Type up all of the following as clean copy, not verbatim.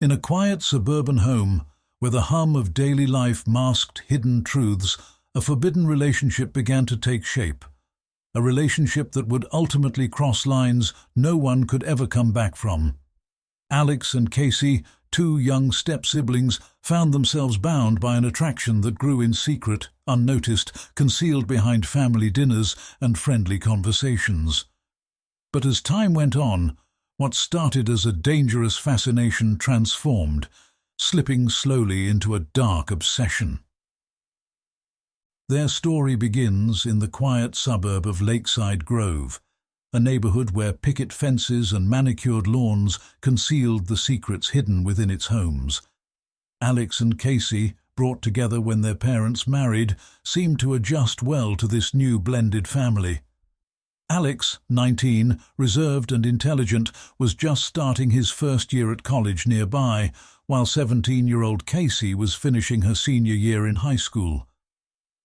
In a quiet suburban home, where the hum of daily life masked hidden truths, a forbidden relationship began to take shape. A relationship that would ultimately cross lines no one could ever come back from. Alex and Casey, two young step-siblings, found themselves bound by an attraction that grew in secret, unnoticed, concealed behind family dinners and friendly conversations. But as time went on, what started as a dangerous fascination transformed, slipping slowly into a dark obsession. Their story begins in the quiet suburb of Lakeside Grove, a neighborhood where picket fences and manicured lawns concealed the secrets hidden within its homes. Alex and Casey, brought together when their parents married, seemed to adjust well to this new blended family. Alex, 19, reserved and intelligent, was just starting his first year at college nearby, while 17-year-old Casey was finishing her senior year in high school.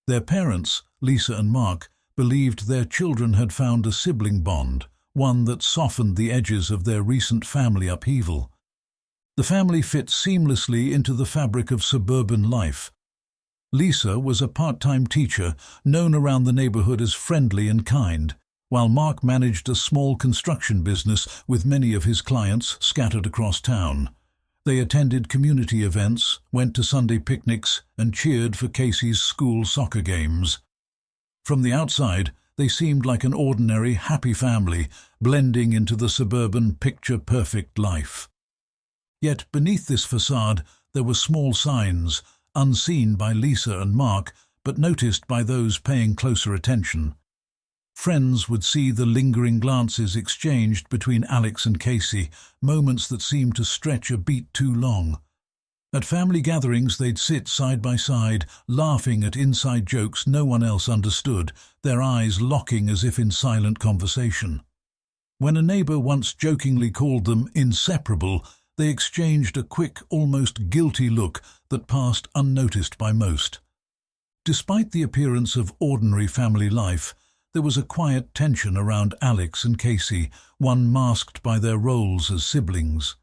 Their parents, Lisa and Mark, believed their children had found a sibling bond, one that softened the edges of their recent family upheaval. The family fit seamlessly into the fabric of suburban life. Lisa was a part-time teacher, known around the neighborhood as friendly and kind, while Mark managed a small construction business with many of his clients scattered across town. They attended community events, went to Sunday picnics, and cheered for Casey's school soccer games. From the outside, they seemed like an ordinary, happy family, blending into the suburban, picture-perfect life. Yet beneath this facade, there were small signs, unseen by Lisa and Mark, but noticed by those paying closer attention. Friends would see the lingering glances exchanged between Alex and Casey, moments that seemed to stretch a beat too long. At family gatherings, they'd sit side by side, laughing at inside jokes no one else understood, their eyes locking as if in silent conversation. When a neighbor once jokingly called them inseparable, they exchanged a quick, almost guilty look that passed unnoticed by most. Despite the appearance of ordinary family life, there was a quiet tension around Alex and Casey, one masked by their roles as siblings.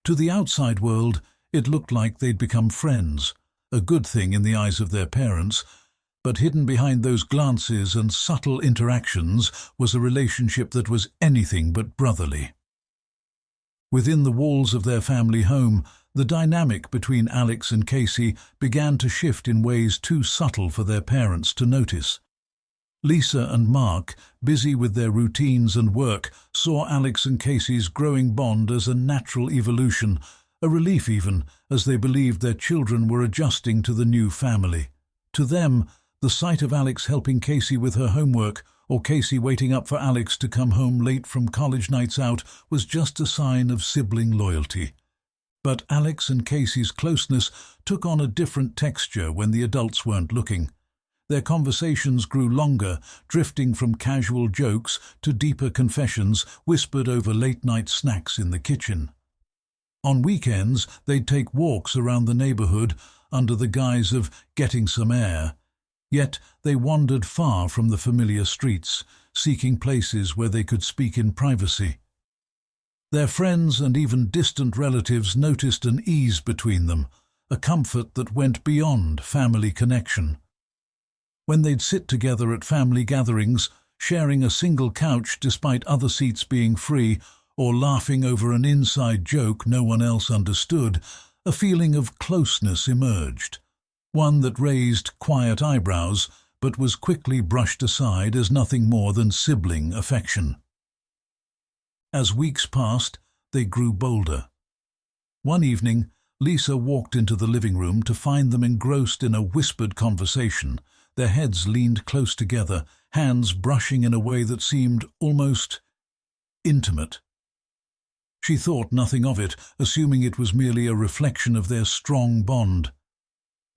To the outside world, it looked like they'd become friends, a good thing in the eyes of their parents, but hidden behind those glances and subtle interactions was a relationship that was anything but brotherly. Within the walls of their family home, the dynamic between Alex and Casey began to shift in ways too subtle for their parents to notice. Lisa and Mark, busy with their routines and work, saw Alex and Casey's growing bond as a natural evolution, a relief even, as they believed their children were adjusting to the new family. To them, the sight of Alex helping Casey with her homework, or Casey waiting up for Alex to come home late from college nights out, was just a sign of sibling loyalty. But Alex and Casey's closeness took on a different texture when the adults weren't looking. Their conversations grew longer, drifting from casual jokes to deeper confessions whispered over late-night snacks in the kitchen. On weekends, they'd take walks around the neighborhood under the guise of getting some air. Yet they wandered far from the familiar streets, seeking places where they could speak in privacy. Their friends and even distant relatives noticed an ease between them, a comfort that went beyond family connection. When they'd sit together at family gatherings, sharing a single couch despite other seats being free, or laughing over an inside joke no one else understood, a feeling of closeness emerged, one that raised quiet eyebrows but was quickly brushed aside as nothing more than sibling affection. As weeks passed, they grew bolder. One evening, Lisa walked into the living room to find them engrossed in a whispered conversation, their heads leaned close together, hands brushing in a way that seemed almost intimate. She thought nothing of it, assuming it was merely a reflection of their strong bond.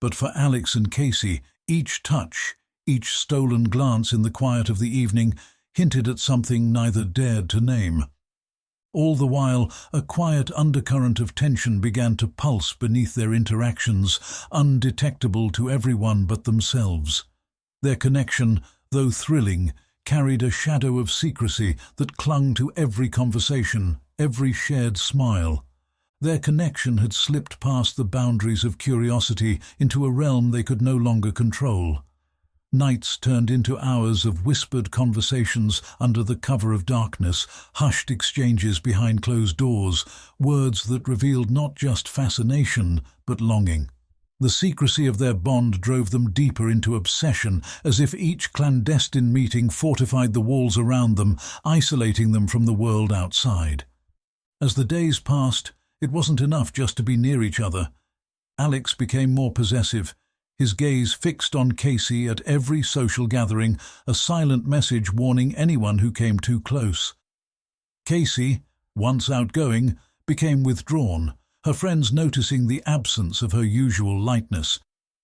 But for Alex and Casey, each touch, each stolen glance in the quiet of the evening hinted at something neither dared to name. All the while, a quiet undercurrent of tension began to pulse beneath their interactions, undetectable to everyone but themselves. Their connection, though thrilling, carried a shadow of secrecy that clung to every conversation, every shared smile. Their connection had slipped past the boundaries of curiosity into a realm they could no longer control. Nights turned into hours of whispered conversations under the cover of darkness, hushed exchanges behind closed doors, words that revealed not just fascination, but longing. The secrecy of their bond drove them deeper into obsession, as if each clandestine meeting fortified the walls around them, isolating them from the world outside. As the days passed, it wasn't enough just to be near each other. Alex became more possessive, his gaze fixed on Casey at every social gathering, a silent message warning anyone who came too close. Casey, once outgoing, became withdrawn, her friends noticing the absence of her usual lightness.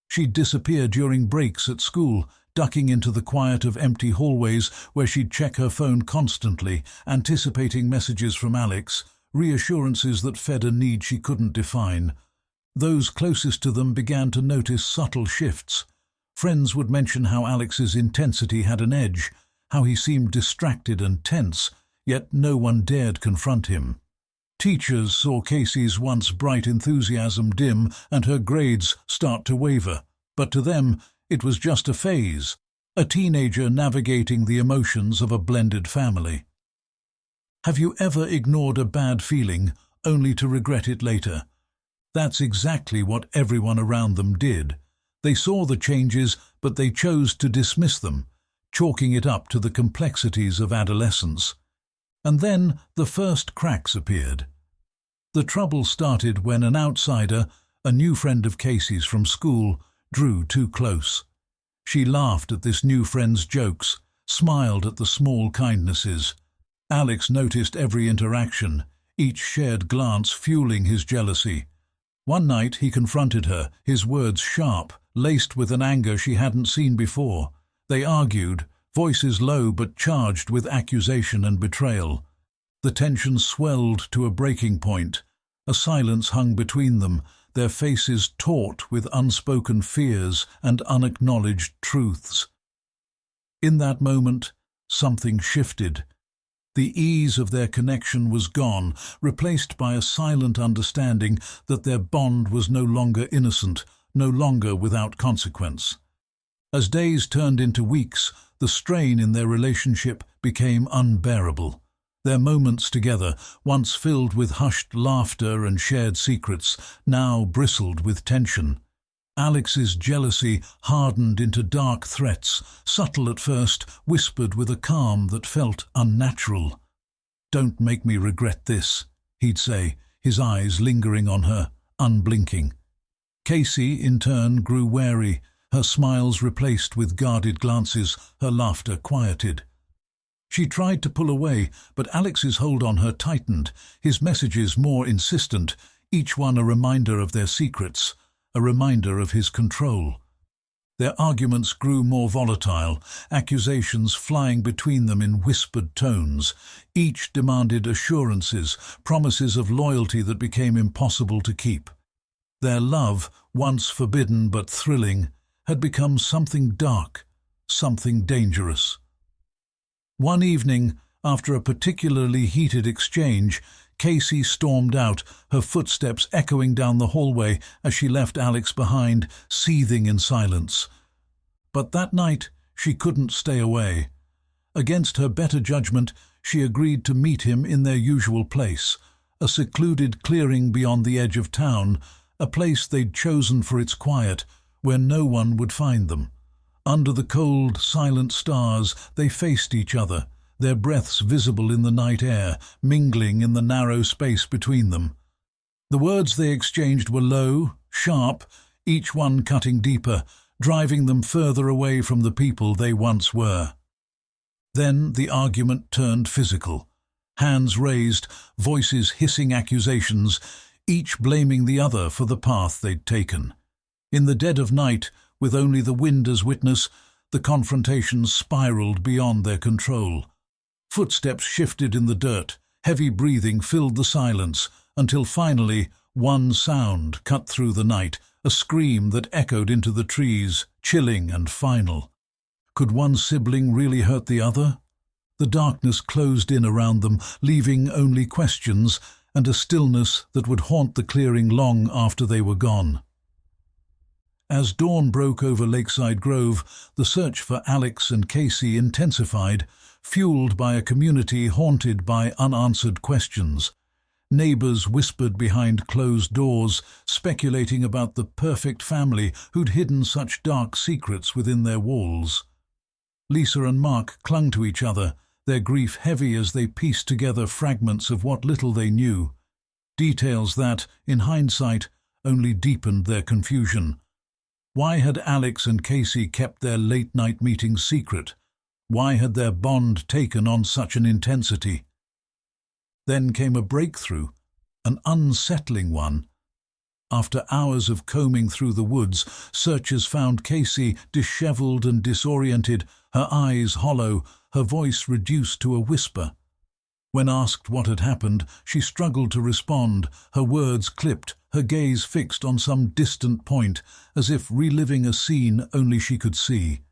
She'd disappear during breaks at school, ducking into the quiet of empty hallways where she'd check her phone constantly, anticipating messages from Alex, reassurances that fed a need she couldn't define. Those closest to them began to notice subtle shifts. Friends would mention how Alex's intensity had an edge, how he seemed distracted and tense, yet no one dared confront him. Teachers saw Casey's once bright enthusiasm dim and her grades start to waver, but to them it was just a phase, a teenager navigating the emotions of a blended family. Have you ever ignored a bad feeling only to regret it later? That's exactly what everyone around them did. They saw the changes, but they chose to dismiss them, chalking it up to the complexities of adolescence. And then the first cracks appeared. The trouble started when an outsider, a new friend of Casey's from school, drew too close. She laughed at this new friend's jokes, smiled at the small kindnesses. Alex noticed every interaction, each shared glance fueling his jealousy. One night he confronted her, his words sharp, laced with an anger she hadn't seen before. They argued, voices low but charged with accusation and betrayal. The tension swelled to a breaking point. A silence hung between them, their faces taut with unspoken fears and unacknowledged truths. In that moment, something shifted. The ease of their connection was gone, replaced by a silent understanding that their bond was no longer innocent, no longer without consequence. As days turned into weeks, the strain in their relationship became unbearable. Their moments together, once filled with hushed laughter and shared secrets, now bristled with tension. Alex's jealousy hardened into dark threats, subtle at first, whispered with a calm that felt unnatural. "Don't make me regret this," he'd say, his eyes lingering on her, unblinking. Casey, in turn, grew wary, her smiles replaced with guarded glances, her laughter quieted. She tried to pull away, but Alex's hold on her tightened, his messages more insistent, each one a reminder of their secrets, a reminder of his control. Their arguments grew more volatile, accusations flying between them in whispered tones. Each demanded assurances, promises of loyalty that became impossible to keep. Their love, once forbidden but thrilling, had become something dark, something dangerous. One evening, after a particularly heated exchange, Casey stormed out, her footsteps echoing down the hallway as she left Alex behind, seething in silence. But that night, she couldn't stay away. Against her better judgment, she agreed to meet him in their usual place, a secluded clearing beyond the edge of town, a place they'd chosen for its quiet, where no one would find them. Under the cold, silent stars, they faced each other, their breaths visible in the night air, mingling in the narrow space between them. The words they exchanged were low, sharp, each one cutting deeper, driving them further away from the people they once were. Then the argument turned physical. Hands raised, voices hissing accusations, each blaming the other for the path they'd taken. In the dead of night, with only the wind as witness, the confrontation spiraled beyond their control. Footsteps shifted in the dirt, heavy breathing filled the silence, until finally one sound cut through the night, a scream that echoed into the trees, chilling and final. Could one sibling really hurt the other? The darkness closed in around them, leaving only questions. and a stillness that would haunt the clearing long after they were gone. As dawn broke over Lakeside Grove, the search for Alex and Casey intensified, fueled by a community haunted by unanswered questions. Neighbors whispered behind closed doors, speculating about the perfect family who'd hidden such dark secrets within their walls. Lisa and Mark clung to each other, their grief heavy as they pieced together fragments of what little they knew, details that, in hindsight, only deepened their confusion. Why had Alex and Casey kept their late-night meetings secret? Why had their bond taken on such an intensity? Then came a breakthrough, an unsettling one. After hours of combing through the woods, searchers found Casey disheveled and disoriented, her eyes hollow, her voice reduced to a whisper. When asked what had happened, she struggled to respond, her words clipped, her gaze fixed on some distant point, as if reliving a scene only she could see.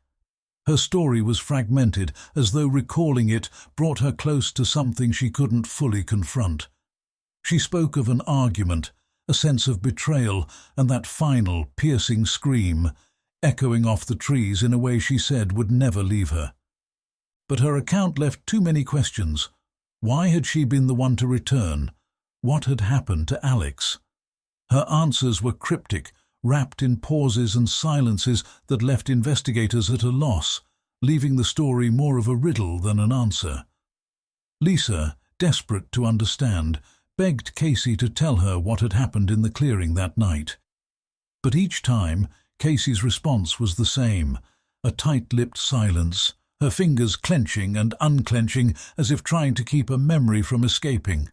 Her story was fragmented, as though recalling it brought her close to something she couldn't fully confront. She spoke of an argument, a sense of betrayal, and that final, piercing scream, echoing off the trees in a way she said would never leave her. But her account left too many questions. Why had she been the one to return? What had happened to Alex? Her answers were cryptic, wrapped in pauses and silences that left investigators at a loss, leaving the story more of a riddle than an answer. Lisa, desperate to understand, begged Casey to tell her what had happened in the clearing that night. But each time, Casey's response was the same, a tight-lipped silence, her fingers clenching and unclenching as if trying to keep a memory from escaping.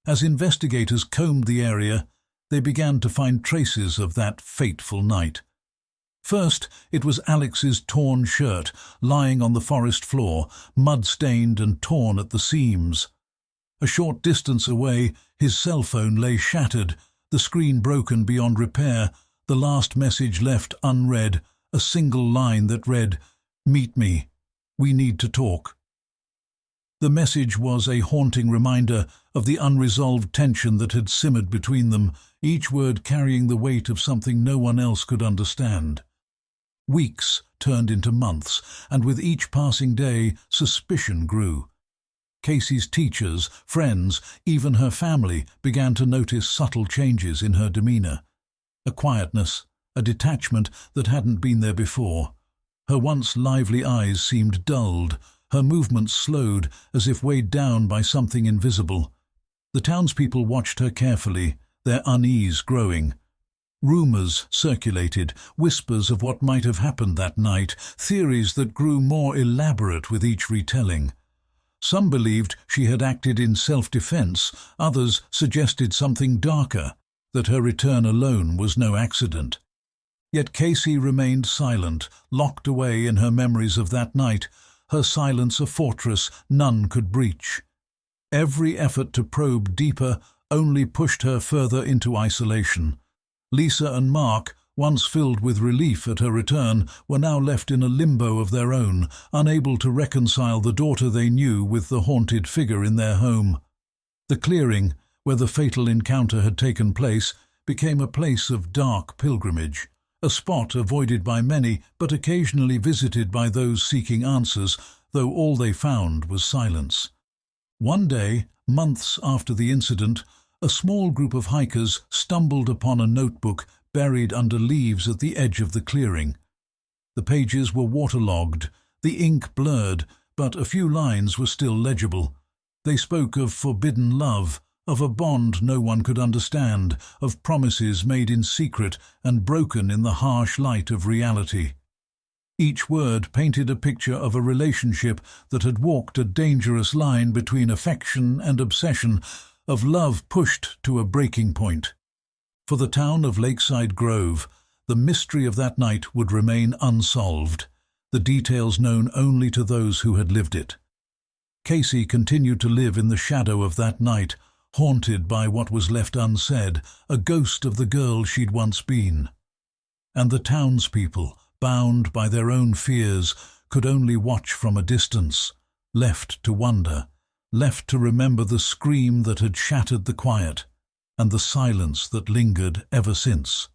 As investigators combed the area, they began to find traces of that fateful night. First, it was Alex's torn shirt, lying on the forest floor, mud-stained and torn at the seams. A short distance away, his cell phone lay shattered, the screen broken beyond repair, the last message left unread, a single line that read, "Meet me. We need to talk." The message was a haunting reminder of the unresolved tension that had simmered between them, each word carrying the weight of something no one else could understand. Weeks turned into months, and with each passing day, suspicion grew. Casey's teachers, friends, even her family began to notice subtle changes in her demeanor. A quietness, a detachment that hadn't been there before. Her once lively eyes seemed dulled, her movements slowed as if weighed down by something invisible. The townspeople watched her carefully, their unease growing. Rumors circulated, whispers of what might have happened that night, theories that grew more elaborate with each retelling. Some believed she had acted in self-defense, others suggested something darker, that her return alone was no accident. Yet Casey remained silent, locked away in her memories of that night, her silence a fortress none could breach. Every effort to probe deeper only pushed her further into isolation. Lisa and Mark, once filled with relief at her return, were now left in a limbo of their own, unable to reconcile the daughter they knew with the haunted figure in their home. The clearing, where the fatal encounter had taken place, became a place of dark pilgrimage, a spot avoided by many but occasionally visited by those seeking answers, though all they found was silence. One day, months after the incident, a small group of hikers stumbled upon a notebook buried under leaves at the edge of the clearing. The pages were waterlogged, the ink blurred, but a few lines were still legible. They spoke of forbidden love, of a bond no one could understand, of promises made in secret and broken in the harsh light of reality. Each word painted a picture of a relationship that had walked a dangerous line between affection and obsession, of love pushed to a breaking point. For the town of Lakeside Grove, the mystery of that night would remain unsolved, the details known only to those who had lived it. Casey continued to live in the shadow of that night, haunted by what was left unsaid, a ghost of the girl she'd once been. And the townspeople, bound by their own fears, could only watch from a distance, left to wonder, left to remember the scream that had shattered the quiet and the silence that lingered ever since.